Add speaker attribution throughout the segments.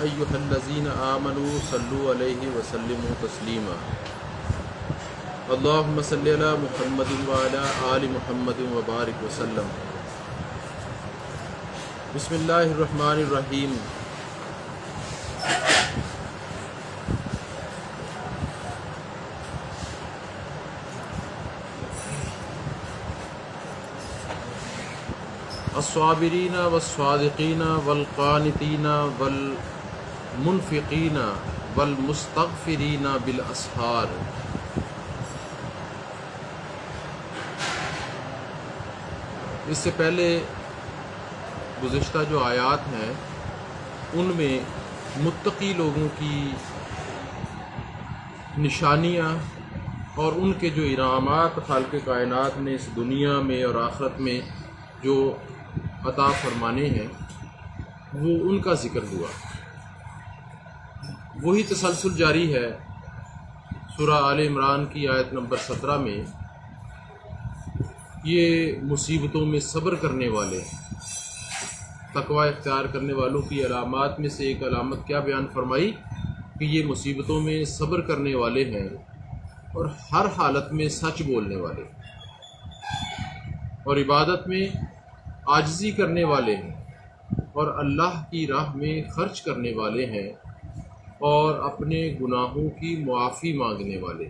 Speaker 1: أيها الذين آمنوا صلوا عليه وسلموا تسليما اللهم صل على محمد وعلى آل محمد وبارك وسلم. بسم اللہ الرحمن الرحیم. الصابرین والصادقین والقانتین والمنفقین والمستغفرین بالاسحار. اس سے پہلے گزشتہ جو آیات ہیں ان میں متقی لوگوں کی نشانیاں اور ان کے جو انعامات خالق کائنات نے اس دنیا میں اور آخرت میں جو عطا فرمانے ہیں وہ ان کا ذکر ہوا. وہی تسلسل جاری ہے سورہ آل عمران کی آیت نمبر 17 میں. یہ مصیبتوں میں صبر کرنے والے تقوی اختیار کرنے والوں کی علامات میں سے ایک علامت کیا بیان فرمائی کہ یہ مصیبتوں میں صبر کرنے والے ہیں اور ہر حالت میں سچ بولنے والے اور عبادت میں عاجزی کرنے والے ہیں اور اللہ کی راہ میں خرچ کرنے والے ہیں اور اپنے گناہوں کی معافی مانگنے والے.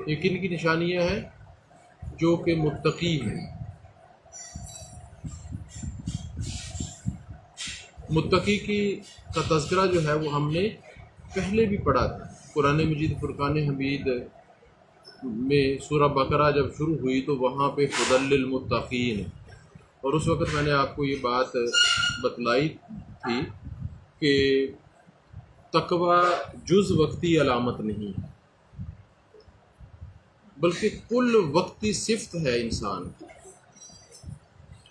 Speaker 1: یہ کن کی نشانیاں ہیں؟ جو کہ متقی ہیں. متقی کا تذکرہ جو ہے وہ ہم نے پہلے بھی پڑھا تھا. قرآن مجید فرقان حمید میں سورہ بقرہ جب شروع ہوئی تو وہاں پہ ہدی للمتقین، اور اس وقت میں نے آپ کو یہ بات بتلائی تھی کہ تقوی جز وقتی علامت نہیں بلکہ کل وقتی صفت ہے انسان.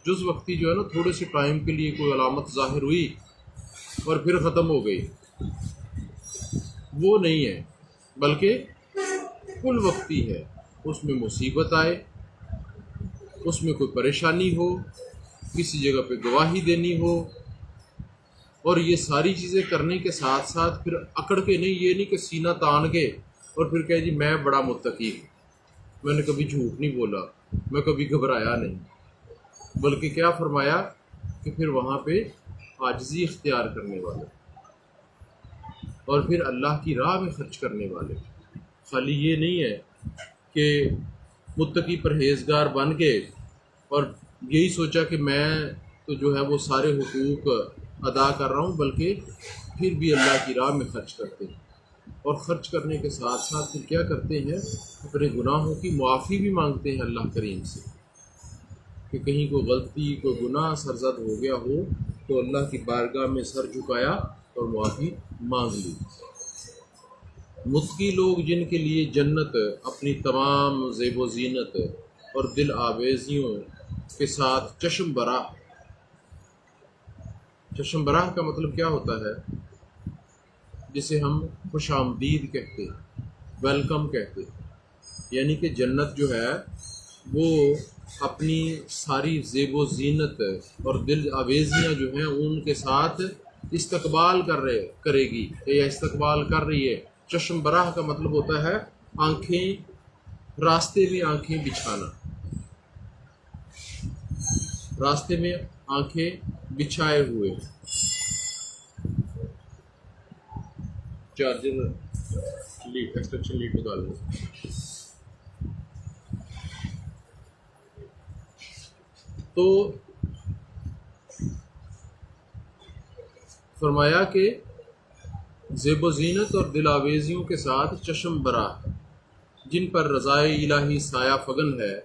Speaker 1: جز وقتی جو ہے نا تھوڑے سے ٹائم کے لیے کوئی علامت ظاہر ہوئی اور پھر ختم ہو گئی، وہ نہیں ہے بلکہ کل وقتی ہے. اس میں مصیبت آئے، اس میں کوئی پریشانی ہو، کسی جگہ پہ گواہی دینی ہو، اور یہ ساری چیزیں کرنے کے ساتھ ساتھ پھر اکڑ کے نہیں، یہ نہیں کہ سینہ تان کے اور پھر کہے جی میں بڑا متقی ہوں، میں نے کبھی جھوٹ نہیں بولا، میں کبھی گھبرایا نہیں، بلکہ کیا فرمایا کہ پھر وہاں پہ عاجزی اختیار کرنے والے اور پھر اللہ کی راہ میں خرچ کرنے والے. خالی یہ نہیں ہے کہ متقی پرہیزگار بن کے اور یہی سوچا کہ میں تو جو ہے وہ سارے حقوق ادا کر رہا ہوں، بلکہ پھر بھی اللہ کی راہ میں خرچ کرتے ہیں اور خرچ کرنے کے ساتھ ساتھ پھر کیا کرتے ہیں، اپنے گناہوں کی معافی بھی مانگتے ہیں اللہ کریم سے کہ کہیں کوئی غلطی کوئی گناہ سرزد ہو گیا ہو تو اللہ کی بارگاہ میں سر جھکایا اور معافی مانگ لی. متقی لوگ جن کے لیے جنت اپنی تمام زیب و زینت اور دل آویزیوں کے ساتھ چشم براہ. چشم براہ کا مطلب کیا ہوتا ہے؟ جسے ہم خوش آمدید کہتے ہیں، ویلکم کہتے ہیں. یعنی کہ جنت جو ہے وہ اپنی ساری زیب و زینت اور دل آویزیاں جو ہیں ان کے ساتھ استقبال کرے گی یا استقبال کر رہی ہے. چشم براہ کا مطلب ہوتا ہے آنکھیں، راستے میں آنکھیں بچھانا، راستے میں آنکھیں بچھائے ہوئے. چارجر ایکسٹینشن لیڈ نکال لیں. تو فرمایا کہ زیب و زینت اور دل آویزیوں کے ساتھ چشم براہ جن پر رضائے الہی سایہ فگن ہے،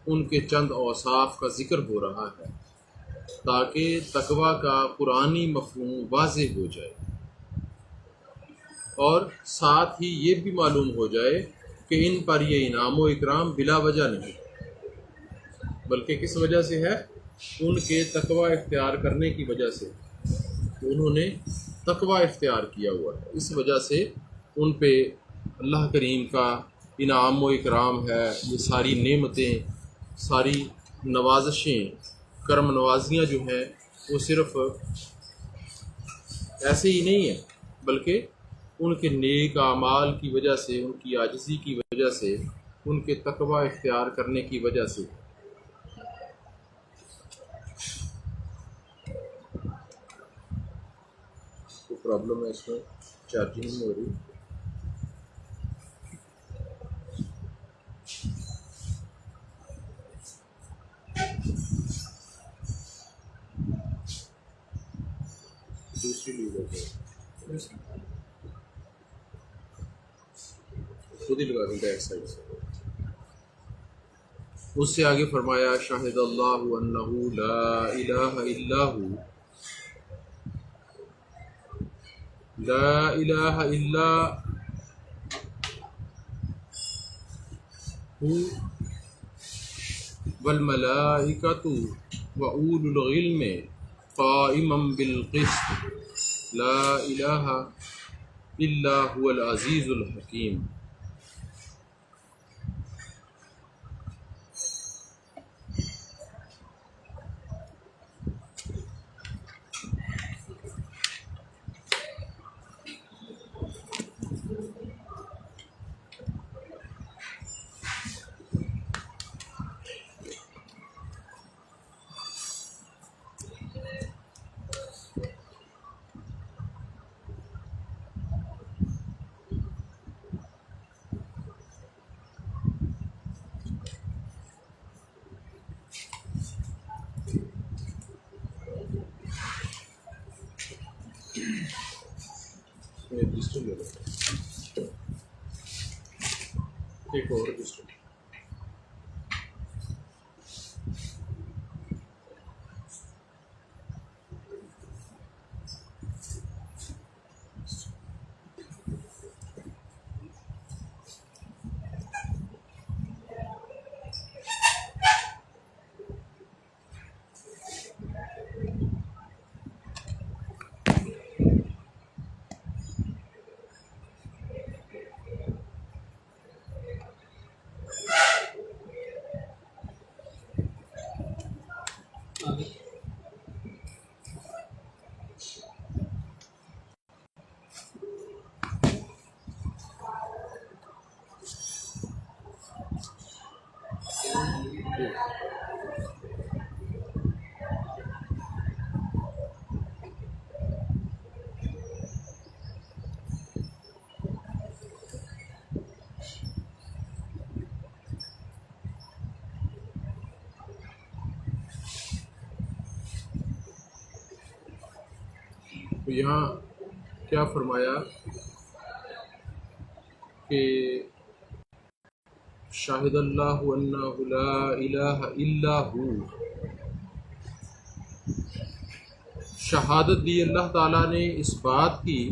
Speaker 1: ان کے چند اوصاف کا ذکر ہو رہا ہے تاکہ تقوی کا قرآنی مفہوم واضح ہو جائے اور ساتھ ہی یہ بھی معلوم ہو جائے کہ ان پر یہ انعام و اکرام بلا وجہ نہیں بلکہ کس وجہ سے ہے؟ ان کے تقوی اختیار کرنے کی وجہ سے. انہوں نے تقوی اختیار کیا ہوا ہے، اس وجہ سے ان پہ اللہ کریم کا انعام و اکرام ہے. یہ ساری نعمتیں، ساری نوازشیں، کرم نوازیاں جو ہیں وہ صرف ایسے ہی نہیں ہے، بلکہ ان کے نیک اعمال کی وجہ سے، ان کی عاجزی کی وجہ سے، ان کے تقوی اختیار کرنے کی وجہ سے۔ کوئی پرابلم ہے اس میں؟ چارجنگ نہیں ہو رہی؟ دوسری لیڈر ہے، خود ہی لگا دوں بیک سائڈ سے۔ اس سے آگے فرمایا شاہد اللہ انہ لا الہ الا ہو، لا الہ الا ہو والملائکۃ واولو العلم قائما بالقسط لا الہ الا هو العزیز الحکیم۔ رجسٹر لے لو، ایک اور رجسٹر۔ تو یہاں کیا فرمایا کہ شاہد اللہ انہ لا الہ الا ہو، شہادت دی اللہ تعالیٰ نے اس بات کی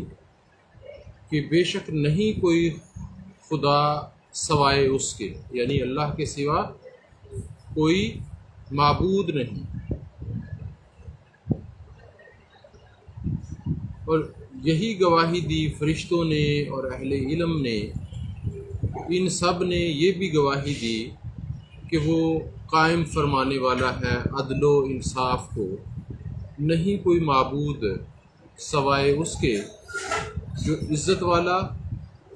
Speaker 1: کہ بے شک نہیں کوئی خدا سوائے اس کے، یعنی اللہ کے سوا کوئی معبود نہیں، اور یہی گواہی دی فرشتوں نے اور اہل علم نے، ان سب نے یہ بھی گواہی دی کہ وہ قائم فرمانے والا ہے عدل و انصاف کو، نہیں کوئی معبود سوائے اس کے جو عزت والا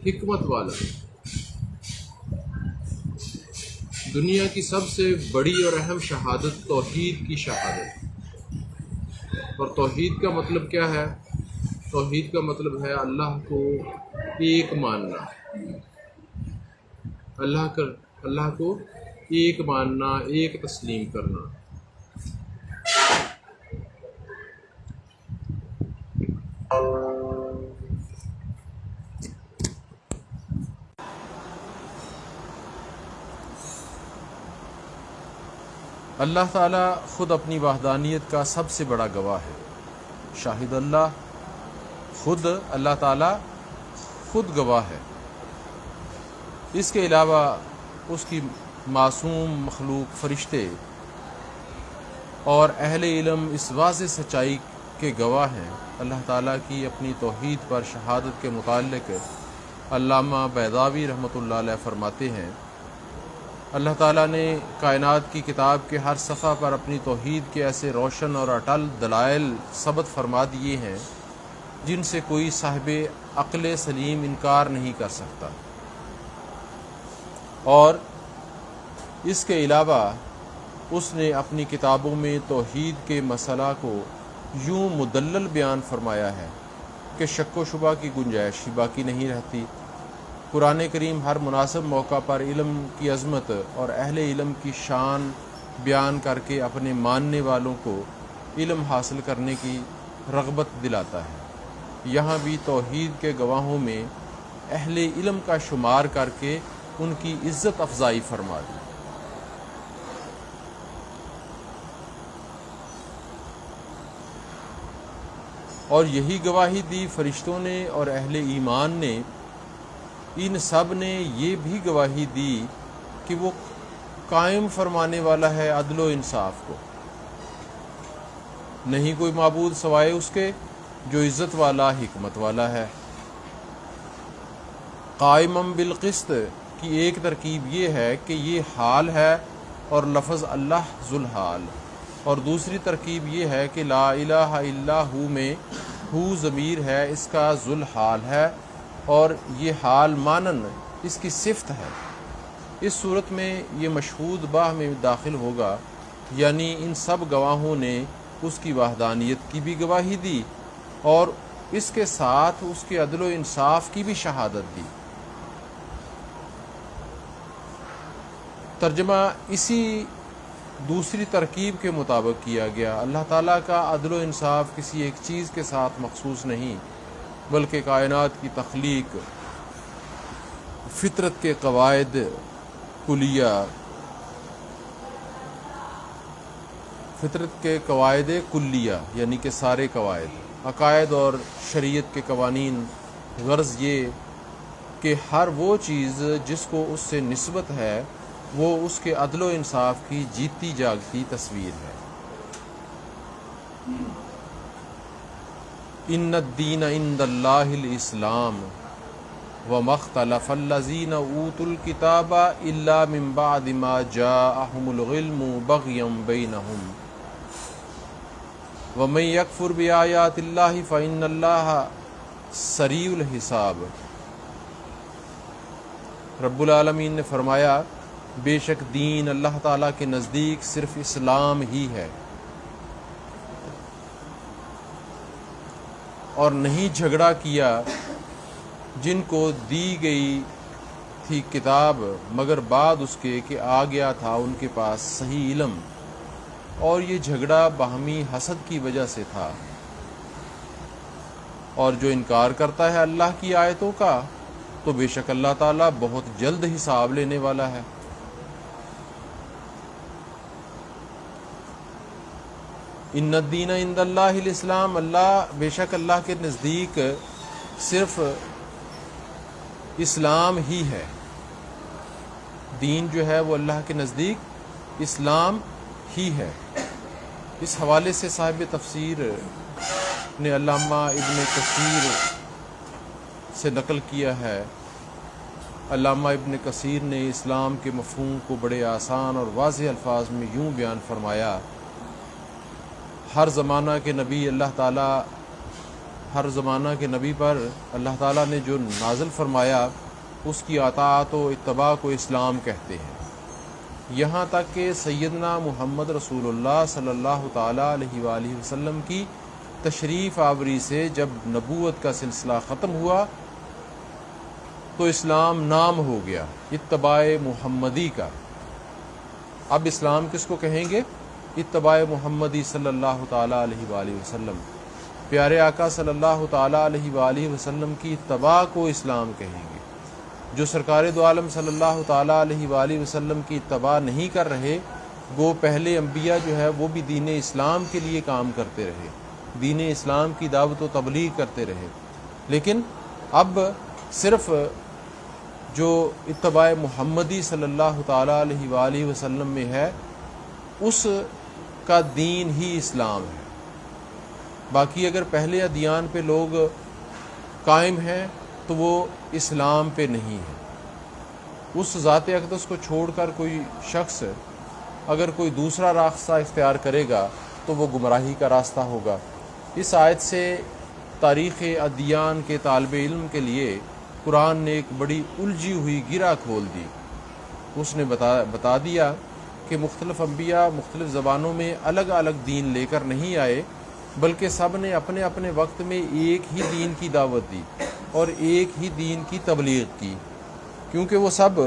Speaker 1: حکمت والا۔ دنیا کی سب سے بڑی اور اہم شہادت توحید کی شہادت، اور توحید کا مطلب کیا ہے؟ توحید کا مطلب ہے اللہ کو ایک ماننا، اللہ کو ایک ماننا، ایک تسلیم کرنا۔ اللہ تعالیٰ خود اپنی وحدانیت کا سب سے بڑا گواہ ہے۔ شاہد اللہ، خود اللہ تعالیٰ خود گواہ ہے۔ اس کے علاوہ اس کی معصوم مخلوق فرشتے اور اہل علم اس واضح سچائی کے گواہ ہیں۔ اللہ تعالیٰ کی اپنی توحید پر شہادت کے متعلق علامہ بیضاوی رحمۃ اللہ علیہ فرماتے ہیں، اللہ تعالیٰ نے کائنات کی کتاب کے ہر صفحہ پر اپنی توحید کے ایسے روشن اور اٹل دلائل ثبت فرما دیے ہیں جن سے کوئی صاحب عقل سلیم انکار نہیں کر سکتا۔ اور اس کے علاوہ اس نے اپنی کتابوں میں توحید کے مسئلہ کو یوں مدلل بیان فرمایا ہے کہ شک و شبہ کی گنجائش ہی باقی نہیں رہتی۔ قرآن کریم ہر مناسب موقع پر علم کی عظمت اور اہل علم کی شان بیان کر کے اپنے ماننے والوں کو علم حاصل کرنے کی رغبت دلاتا ہے۔ یہاں بھی توحید کے گواہوں میں اہل علم کا شمار کر کے ان کی عزت افزائی فرما دی۔ اور یہی گواہی دی فرشتوں نے اور اہل ایمان نے۔ ان سب نے یہ بھی گواہی دی کہ وہ قائم فرمانے والا ہے عدل و انصاف کو، نہیں کوئی معبود سوائے اس کے جو عزت والا حکمت والا ہے۔ قائمم بالقسط کی ایک ترکیب یہ ہے کہ یہ حال ہے اور لفظ اللہ ذوالحال، اور دوسری ترکیب یہ ہے کہ لا الہ الا ہو میں ہو ضمیر ہے، اس کا ذوالحال ہے اور یہ حال مانن اس کی صفت ہے۔ اس صورت میں یہ مشہود باہ میں داخل ہوگا، یعنی ان سب گواہوں نے اس کی وحدانیت کی بھی گواہی دی اور اس کے ساتھ اس کے عدل و انصاف کی بھی شہادت دی۔ ترجمہ اسی دوسری ترکیب کے مطابق کیا گیا۔ اللہ تعالیٰ کا عدل و انصاف کسی ایک چیز کے ساتھ مخصوص نہیں، بلکہ کائنات کی تخلیق، فطرت کے قواعد کلیہ، فطرت کے قواعد کلیہ یعنی کہ سارے قواعد، عقائد اور شریعت کے قوانین۔ غرض یہ کہ ہر وہ چیز جس کو اس سے نسبت ہے وہ اس کے عدل و انصاف کی جیتی جاگتی تصویر ہے۔ ان الدین عند اللہ الاسلام وما اختلف الذین اوتوا الکتاب الا من بعد ما جاءهم العلم بغیا بینہم ومن یکفر بآیات اللہ فإن اللہ سریع الحساب۔ رب العالمین نے فرمایا، بے شک دین اللہ تعالیٰ کے نزدیک صرف اسلام ہی ہے، اور نہیں جھگڑا کیا جن کو دی گئی تھی کتاب مگر بعد اس کے کہ آ گیا تھا ان کے پاس صحیح علم، اور یہ جھگڑا باہمی حسد کی وجہ سے تھا۔ اور جو انکار کرتا ہے اللہ کی آیتوں کا تو بے شک اللہ تعالیٰ بہت جلد حساب لینے والا ہے۔ ان الدین عند اللہ الاسلام، بے شک اللہ کے نزدیک صرف اسلام ہی ہے۔ دین جو ہے وہ اللہ کے نزدیک اسلام ہی ہے۔ اس حوالے سے صاحب تفسیر نے علامہ ابن کثیر سے نقل کیا ہے۔ علامہ ابن کثیر نے اسلام کے مفہوم کو بڑے آسان اور واضح الفاظ میں یوں بیان فرمایا، ہر زمانہ کے نبی پر اللہ تعالیٰ نے جو نازل فرمایا اس کی اطاعت و اتباع کو اسلام کہتے ہیں، یہاں تک کہ سیدنا محمد رسول اللہ صلی اللہ تعالیٰ علیہ وآلہ وسلم کی تشریف آوری سے جب نبوت کا سلسلہ ختم ہوا تو اسلام نام ہو گیا اتباع محمدی کا۔ اب اسلام کس کو کہیں گے؟ اتباع محمدی صلی اللہ تعالیٰ علیہ وآلہ وسلم، پیارے آقا صلی اللہ تعالیٰ علیہ وآلہ وسلم کی اتباع کو اسلام کہیں گے۔ جو سرکار دو عالم صلی اللہ تعالیٰ علیہ وآلہ وسلم کی اتباع نہیں کر رہے، وہ پہلے انبیاء جو ہے وہ بھی دین اسلام کے لیے کام کرتے رہے، دین اسلام کی دعوت و تبلیغ کرتے رہے، لیکن اب صرف جو اتباع محمدی صلی اللہ تعالیٰ علیہ وآلہ وسلم میں ہے اس کا دین ہی اسلام ہے۔ باقی اگر پہلے ادیان پہ لوگ قائم ہیں تو وہ اسلام پہ نہیں ہے۔ اس ذات اقدس کو چھوڑ کر کوئی شخص اگر کوئی دوسرا راستہ اختیار کرے گا تو وہ گمراہی کا راستہ ہوگا۔ اس آیت سے تاریخ ادیان کے طالب علم کے لیے قرآن نے ایک بڑی الجھی ہوئی گرہ کھول دی۔ اس نے بتا دیا کہ مختلف انبیاء مختلف زبانوں میں الگ الگ دین لے کر نہیں آئے، بلکہ سب نے اپنے اپنے وقت میں ایک ہی دین کی دعوت دی اور ایک ہی دین کی تبلیغ کی، کیونکہ وہ سب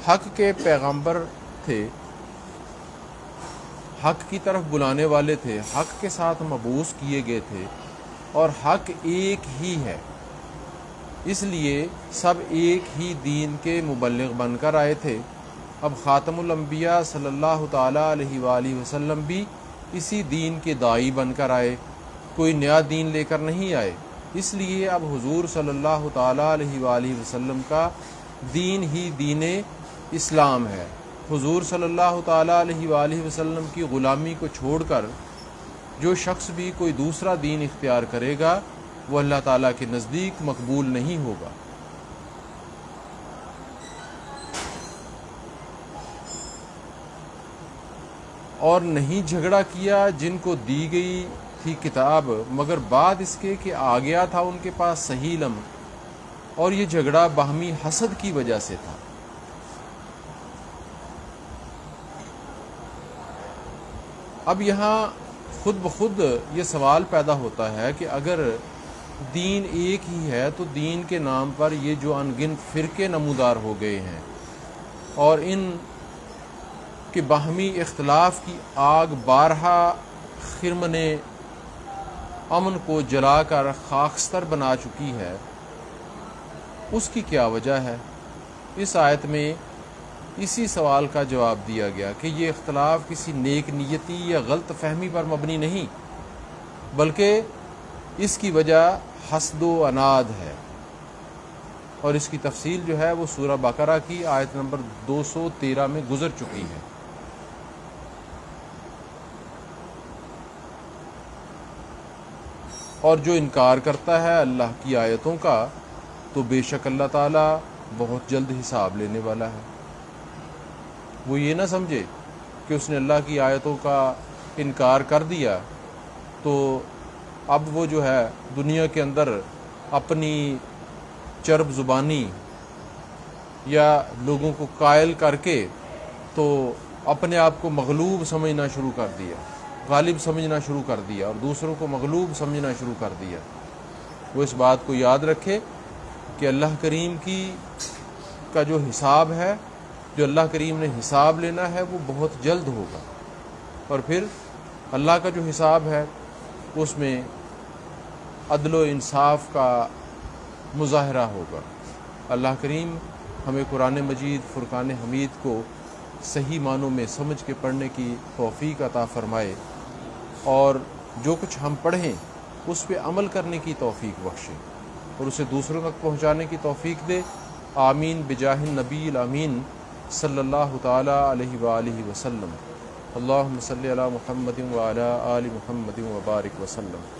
Speaker 1: حق کے پیغمبر تھے، حق کی طرف بلانے والے تھے، حق کے ساتھ مبعوث کیے گئے تھے، اور حق ایک ہی ہے۔ اس لیے سب ایک ہی دین کے مبلغ بن کر آئے تھے۔ اب خاتم الانبیاء صلی اللہ تعالیٰ علیہ وآلہ وسلم بھی اسی دین کے داعی بن کر آئے، کوئی نیا دین لے کر نہیں آئے۔ اس لیے اب حضور صلی اللہ تعالیٰ علیہ وآلہ وسلم کا دین ہی دین اسلام ہے۔ حضور صلی اللہ تعالیٰ علیہ وآلہ وسلم کی غلامی کو چھوڑ کر جو شخص بھی کوئی دوسرا دین اختیار کرے گا وہ اللہ تعالیٰ کے نزدیک مقبول نہیں ہوگا۔ اور نہیں جھگڑا کیا جن کو دی گئی تھی کتاب، مگر بعد اس کے کہ آ گیا تھا ان کے پاس صحیح علم، اور یہ جھگڑا باہمی حسد کی وجہ سے تھا۔ اب یہاں خود بخود یہ سوال پیدا ہوتا ہے کہ اگر دین ایک ہی ہے تو دین کے نام پر یہ جو انگنت فرقے نمودار ہو گئے ہیں اور ان کے باہمی اختلاف کی آگ بارہا خرمن امن کو جلا کر خاکستر بنا چکی ہے، اس کی کیا وجہ ہے؟ اس آیت میں اسی سوال کا جواب دیا گیا کہ یہ اختلاف کسی نیک نیتی یا غلط فہمی پر مبنی نہیں، بلکہ اس کی وجہ حسد و عناد ہے، اور اس کی تفصیل جو ہے وہ سورہ بقرہ کی آیت نمبر 213 میں گزر چکی ہے۔ اور جو انکار کرتا ہے اللہ کی آیتوں کا تو بے شک اللہ تعالیٰ بہت جلد حساب لینے والا ہے۔ وہ یہ نہ سمجھے کہ اس نے اللہ کی آیتوں کا انکار کر دیا تو اب وہ جو ہے دنیا کے اندر اپنی چرب زبانی یا لوگوں کو قائل کر کے تو اپنے آپ کو مغلوب سمجھنا شروع کر دیا، غالب سمجھنا شروع کر دیا اور دوسروں کو مغلوب سمجھنا شروع کر دیا۔ وہ اس بات کو یاد رکھے کہ اللہ کریم کا جو حساب ہے، جو اللہ کریم نے حساب لینا ہے وہ بہت جلد ہوگا، اور پھر اللہ کا جو حساب ہے اس میں عدل و انصاف کا مظاہرہ ہوگا۔ اللہ کریم ہمیں قرآن مجید فرقان حمید کو صحیح معنوں میں سمجھ کے پڑھنے کی توفیق عطا فرمائے، اور جو کچھ ہم پڑھیں اس پہ عمل کرنے کی توفیق بخشے اور اسے دوسروں تک پہنچانے کی توفیق دے۔ آمین بجاہ النبی الامین صلی اللہ تعالی علیہ وآلہ وسلم۔ اللہم صلی علی محمد وعلی آل محمد وبارک وسلم۔